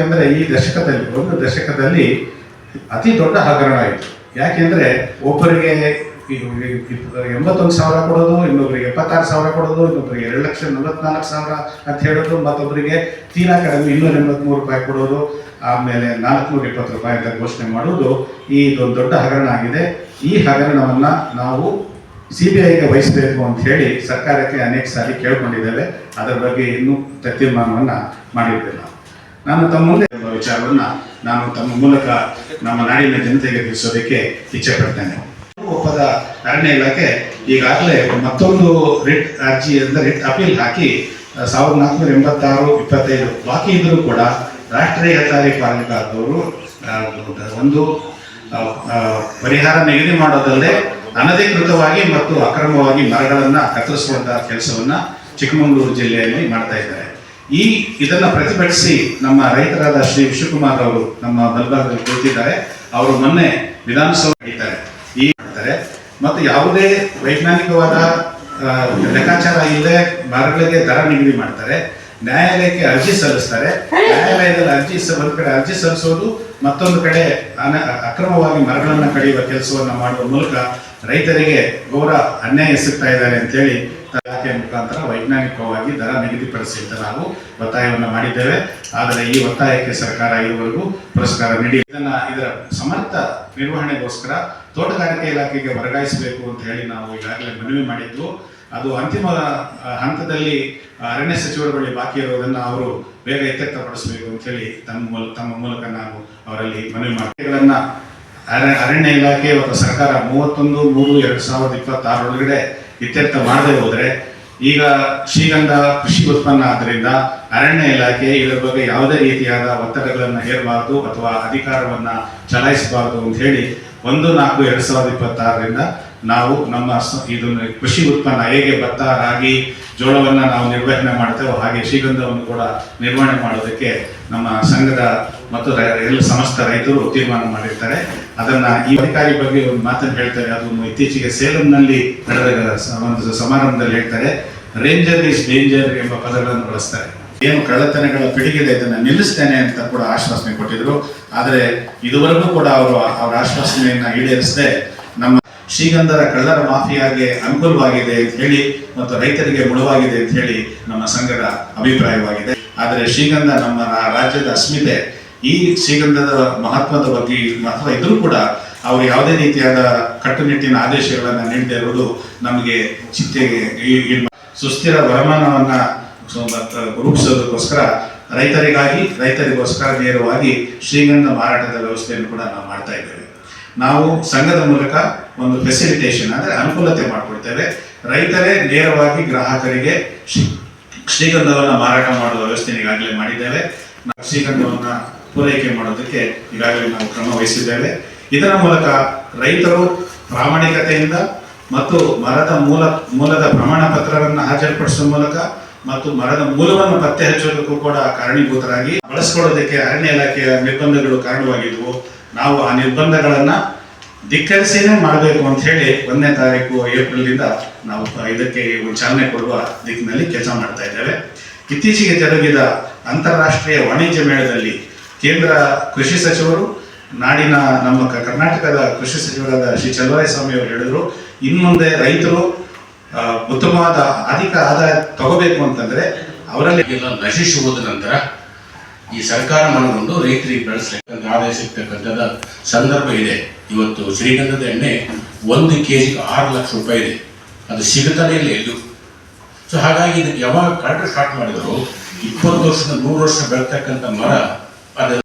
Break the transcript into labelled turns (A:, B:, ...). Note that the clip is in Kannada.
A: ಯಾಕೆಂದರೆ ಈ ದಶಕದಲ್ಲಿ ಒಂದು ದಶಕದಲ್ಲಿ ಅತಿ ದೊಡ್ಡ ಹಗರಣ ಆಯಿತು. ಯಾಕೆಂದರೆ ಒಬ್ಬರಿಗೆ 81,000 ಕೊಡೋದು, ಇನ್ನೊಬ್ಬರಿಗೆ 76,000 ಕೊಡೋದು, ಇನ್ನೊಬ್ಬರಿಗೆ 2,44,000 ಅಂತ ಹೇಳೋದು, ಮತ್ತೊಬ್ಬರಿಗೆ ತೀರಾ ಕಡಿಮೆ 283 ರೂಪಾಯಿ ಕೊಡೋದು, ಆಮೇಲೆ 420 ರೂಪಾಯಿ ಅಂತ ಘೋಷಣೆ ಮಾಡೋದು ಇದೊಂದು ದೊಡ್ಡ ಹಗರಣ ಆಗಿದೆ. ಈ ಹಗರಣವನ್ನು ನಾವು CBIಗೆ ವಹಿಸಬೇಕು ಅಂತ ಹೇಳಿ ಸರ್ಕಾರಕ್ಕೆ ಅನೇಕ ಸಾರಿ ಕೇಳ್ಕೊಂಡಿದ್ದೇವೆ. ಅದರ ಬಗ್ಗೆ ಇನ್ನೂ ತೀರ್ಮಾನವನ್ನು ಮಾಡಿದ್ದಿಲ್ಲ. ನಾನು ತಮ್ಮ ಮುಂದೆ ವಿಚಾರವನ್ನು ನಾನು ತಮ್ಮ ಮೂಲಕ ನಮ್ಮ ನಾಡಿನ ಜನತೆಗೆ ತಿಳಿಸೋದಕ್ಕೆ ಇಚ್ಛೆ ಪಡ್ತೇನೆ. ಒಪ್ಪದ ಅರಣ್ಯ ಇಲಾಖೆ ಈಗಾಗಲೇ ಮತ್ತೊಂದು ರಿಟ್ ಅರ್ಜಿ ಅಂದರೆ ರಿಟ್ ಅಪೀಲ್ ಹಾಕಿ 1486/25 ಬಾಕಿ ಇದ್ದರೂ ಕೂಡ ರಾಷ್ಟ್ರೀಯ ಹೆದ್ದಾರಿ ಪ್ರಾಧಿಕಾರದವರು ಒಂದು ಪರಿಹಾರ ನಿಗದಿ ಮಾಡೋದಲ್ಲದೆ ಅನಧಿಕೃತವಾಗಿ ಮತ್ತು ಅಕ್ರಮವಾಗಿ ಮರಗಳನ್ನು ಕತ್ತರಿಸುವಂತಹ ಕೆಲಸವನ್ನು ಚಿಕ್ಕಮಗಳೂರು ಜಿಲ್ಲೆಯಲ್ಲಿ ಮಾಡ್ತಾ ಇದ್ದಾರೆ. ಇದನ್ನು ಪ್ರತಿಭಟಿಸಿ ನಮ್ಮ ರೈತರಾದ ಶ್ರೀ ವಿಶ್ವಕುಮಾರ್ ಅವರು ನಮ್ಮ ಬಲಭಾಗದಲ್ಲಿ ಕುಳಿತಿದ್ದಾರೆ. ಅವರು ಮೊನ್ನೆ ವಿಧಾನಸೌಧ ನಡೀತಾರೆ ಮತ್ತು ಯಾವುದೇ ವೈಜ್ಞಾನಿಕವಾದ ಲೆಕ್ಕಾಚಾರ ಇಲ್ಲದೆ ಮರಗಳಿಗೆ ದರ ನಿಗದಿ ಮಾಡ್ತಾರೆ. ನ್ಯಾಯಾಲಯಕ್ಕೆ ಅರ್ಜಿ ಸಲ್ಲಿಸ್ತಾರೆ. ನ್ಯಾಯಾಲಯದಲ್ಲಿ ಒಂದು ಕಡೆ ಅರ್ಜಿ ಸಲ್ಲಿಸೋದು, ಮತ್ತೊಂದು ಕಡೆ ಅಕ್ರಮವಾಗಿ ಮರಗಳನ್ನು ಕಡಿಯುವ ಕೆಲಸವನ್ನು ಮಾಡುವ ಮೂಲಕ ರೈತರಿಗೆ ಘೋರ ಅನ್ಯಾಯ ಎಸಗ್ತಾ ಇದ್ದಾರೆ ಅಂತೇಳಿ ಇಲಾಖೆ ಮುಖಾಂತರ ವೈಜ್ಞಾನಿಕವಾಗಿ ದರ ನಿಗದಿಪಡಿಸಿ ಅಂತ ನಾವು ಒತ್ತಾಯವನ್ನು ಮಾಡಿದ್ದೇವೆ. ಆದರೆ ಈ ಒತ್ತಾಯಕ್ಕೆ ಸರ್ಕಾರ ಇದುವರೆಗೂ ಪುರಸ್ಕಾರ ನೀಡಿ ಇದರ ಸಮರ್ಥ ನಿರ್ವಹಣೆಗೋಸ್ಕರ ತೋಟಗಾರಿಕೆ ಇಲಾಖೆಗೆ ವರ್ಗಾಯಿಸಬೇಕು ಅಂತ ಹೇಳಿ ನಾವು ಈಗಾಗಲೇ ಮನವಿ ಮಾಡಿದ್ವು. ಅದು ಅಂತಿಮ ಹಂತದಲ್ಲಿ ಅರಣ್ಯ ಸಚಿವರ ಬಳಿ ಬಾಕಿ ಇರೋದನ್ನು ಅವರು ಬೇಗ ಇತ್ಯರ್ಥಪಡಿಸಬೇಕು ಅಂತ ಹೇಳಿ ತಮ್ಮ ಮೂಲಕ ನಾನು ಅವರಲ್ಲಿ ಮನವಿ ಮಾಡಿಗಳನ್ನು ಅರಣ್ಯ ಇಲಾಖೆ ಮತ್ತು ಸರ್ಕಾರ 31/3/2026 ಒಳಗಡೆ ಇತ್ಯರ್ಥ ಮಾಡದೆ ಹೋದರೆ ಈಗ ಶ್ರೀಗಂಧ ಕೃಷಿ ಉತ್ಪನ್ನ ಆದ್ದರಿಂದ ಅರಣ್ಯ ಇಲಾಖೆ ಇದರ ಬಗ್ಗೆ ಯಾವುದೇ ರೀತಿಯಾದ ಒತ್ತಡಗಳನ್ನು ಹೇರಬಾರದು ಅಥವಾ ಅಧಿಕಾರವನ್ನು ಚಲಾಯಿಸಬಾರದು ಅಂತ ಹೇಳಿ 1/4/2026 ನಾವು ನಮ್ಮ ಇದನ್ನು ಕೃಷಿ ಉತ್ಪನ್ನ ಹೇಗೆ ಭತ್ತ, ರಾಗಿ, ಜೋಳವನ್ನು ನಾವು ನಿರ್ವಹಣೆ ಮಾಡ್ತೇವೋ ಹಾಗೆ ಶ್ರೀಗಂಧವನ್ನು ಕೂಡ ನಿರ್ವಹಣೆ ಮಾಡೋದಕ್ಕೆ ನಮ್ಮ ಸಂಘದ ಮತ್ತು ಎಲ್ಲ ಸಮಸ್ತ ರೈತರು ತೀರ್ಮಾನ ಮಾಡಿರ್ತಾರೆ. ಅದನ್ನು ಈ ಅಧಿಕಾರಿ ಬಗ್ಗೆ ಒಂದು ಮಾತನ್ನು ಹೇಳ್ತಾರೆ. ಅದನ್ನು ಇತ್ತೀಚೆಗೆ ಸೇಲಂನಲ್ಲಿ ನಡೆದ ಒಂದು ಸಮಾರಂಭದಲ್ಲಿ ಹೇಳ್ತಾರೆ, ರೇಂಜರ್ ಈಸ್ ಡೇಂಜರ್ ಎಂಬ ಪದಗಳನ್ನು ಬಳಸ್ತಾರೆ. ಏನು ಕಳ್ಳತನಗಳ ಪಿಡುಗಿದೆ ಇದನ್ನು ನಿಲ್ಲಿಸ್ತೇನೆ ಅಂತ ಕೂಡ ಆಶ್ವಾಸನೆ ಕೊಟ್ಟಿದ್ರು. ಆದರೆ ಇದುವರೆಗೂ ಕೂಡ ಅವರ ಆಶ್ವಾಸನೆಯನ್ನು ಈಡೇರಿಸದೆ ನಮ್ಮ ಶ್ರೀಗಂಧದ ಕಳ್ಳರ ಮಾಫಿಯಾಗೆ ಅನುಕೂಲವಾಗಿದೆ ಅಂತ ಹೇಳಿ ಮತ್ತು ರೈತರಿಗೆ ಮುಳುವಾಗಿದೆ ಅಂತ ಹೇಳಿ ನಮ್ಮ ಸಂಘದ ಅಭಿಪ್ರಾಯವಾಗಿದೆ. ಆದರೆ ಶ್ರೀಗಂಧ ನಮ್ಮ ರಾಜ್ಯದ ಅಸ್ಮಿತೆ. ಈ ಶ್ರೀಗಂಧದ ಮಹತ್ವದ ಬಗ್ಗೆ ಮಹತ್ವ ಇದ್ರೂ ಕೂಡ ಅವರು ಯಾವುದೇ ರೀತಿಯಾದ ಕಟ್ಟುನಿಟ್ಟಿನ ಆದೇಶಗಳನ್ನು ನೀಡದೇ ಇರುವುದು ನಮಗೆ ಚಿಂತೆಗೆ ಸುಸ್ಥಿರ ವರಮಾನವನ್ನು ರೂಪಿಸೋದಕ್ಕೋಸ್ಕರ ರೈತರಿಗೋಸ್ಕರ ನೇರವಾಗಿ ಶ್ರೀಗಂಧ ಮಾರಾಟದ ವ್ಯವಸ್ಥೆಯನ್ನು ಕೂಡ ನಾವು ಮಾಡ್ತಾ ಇದ್ದೇವೆ. ನಾವು ಸಂಘದ ಮೂಲಕ ಒಂದು ಫೆಸಿಲಿಟೇಷನ್ ಅಂದರೆ ಅನುಕೂಲತೆ ಮಾಡಿಕೊಡ್ತೇವೆ. ರೈತರೇ ನೇರವಾಗಿ ಗ್ರಾಹಕರಿಗೆ ಶ್ರೀಗಂಧವನ್ನು ಮಾರಾಟ ಮಾಡುವ ವ್ಯವಸ್ಥೆ ಈಗಾಗಲೇ ಮಾಡಿದ್ದೇವೆ. ನಾವು ಶ್ರೀಗಂಧವನ್ನು ಪೂರೈಕೆ ಮಾಡೋದಕ್ಕೆ ಈಗಾಗಲೇ ನಾವು ಕ್ರಮ ವಹಿಸಿದ್ದೇವೆ. ಇದರ ಮೂಲಕ ರೈತರು ಪ್ರಾಮಾಣಿಕತೆಯಿಂದ ಮತ್ತು ಮರದ ಮೂಲದ ಪ್ರಮಾಣ ಪತ್ರವನ್ನು ಹಾಜರುಪಡಿಸುವ ಮೂಲಕ ಮತ್ತು ಮರದ ಮೂಲವನ್ನು ಪತ್ತೆ ಹಚ್ಚೋದಕ್ಕೂ ಕೂಡ ಕಾರಣೀಭೂತರಾಗಿ ಬಳಸ್ಕೊಳ್ಳೋದಕ್ಕೆ ಅರಣ್ಯ ಇಲಾಖೆಯ ನಿರ್ಬಂಧಗಳು ಕಾರಣವಾಗಿದ್ವು. ನಾವು ಆ ನಿರ್ಬಂಧಗಳನ್ನು ಧಿಕ್ಕರಿಸಿನೇ ಮಾಡಬೇಕು ಅಂತ ಹೇಳಿ 1ನೇ ತಾರೀಕು ಏಪ್ರಿಲ್ನಿಂದ ನಾವು ಇದಕ್ಕೆ ಚಾಲನೆ ಕೊಡುವ ದಿಕ್ಕಿನಲ್ಲಿ ಕೆಲಸ ಮಾಡ್ತಾ ಇದ್ದೇವೆ. ಇತ್ತೀಚೆಗೆ ಜರುಗಿದ ಅಂತಾರಾಷ್ಟ್ರೀಯ ವಾಣಿಜ್ಯ ಮೇಳದಲ್ಲಿ ಕೇಂದ್ರ ಕೃಷಿ ಸಚಿವರು ನಾಡಿನ ನಮ್ಮ ಕರ್ನಾಟಕದ ಕೃಷಿ ಸಚಿವರಾದ ಶ್ರೀ ಚಲುವರಾಯಸ್ವಾಮಿ ಅವರು ಹೇಳಿದರು, ಇನ್ಮುಂದೆ ರೈತರು ಉತ್ತಮವಾದ ಅಧಿಕ ಆದಾಯ ತಗೋಬೇಕು ಅಂತಂದ್ರೆ ಅವರಲ್ಲಿ
B: ನಶಿಸುವುದ ನಂತರ ಈ ಸರ್ಕಾರ ಮನಗೊಂಡು ರೈತರಿಗೆ ಬೆಳೆಸಲಿಕ್ಕೆ ಆದಾಯ ಸಿಗ್ತಕ್ಕಂಥದ್ದು ಸಂದರ್ಭ ಇದೆ. ಇವತ್ತು ಶ್ರೀಗಂಧದ ಎಣ್ಣೆ 1 kg 6 ಲಕ್ಷ ರೂಪಾಯಿ ಇದೆ. ಅದು ಸಿಗುತ್ತಾನೆ ಇಲ್ಲ ಎಲ್ಲೂ. ಸೊ ಹಾಗಾಗಿ ಇದಕ್ಕೆ ಯಾವಾಗ ಕರೆಕ್ಟ್ ಸ್ಟಾರ್ಟ್ ಮಾಡಿದ್ರು 20 ವರ್ಷದ 100 ವರ್ಷ ಬೆಳ್ತಕ್ಕಂಥ ಮರ ಅದು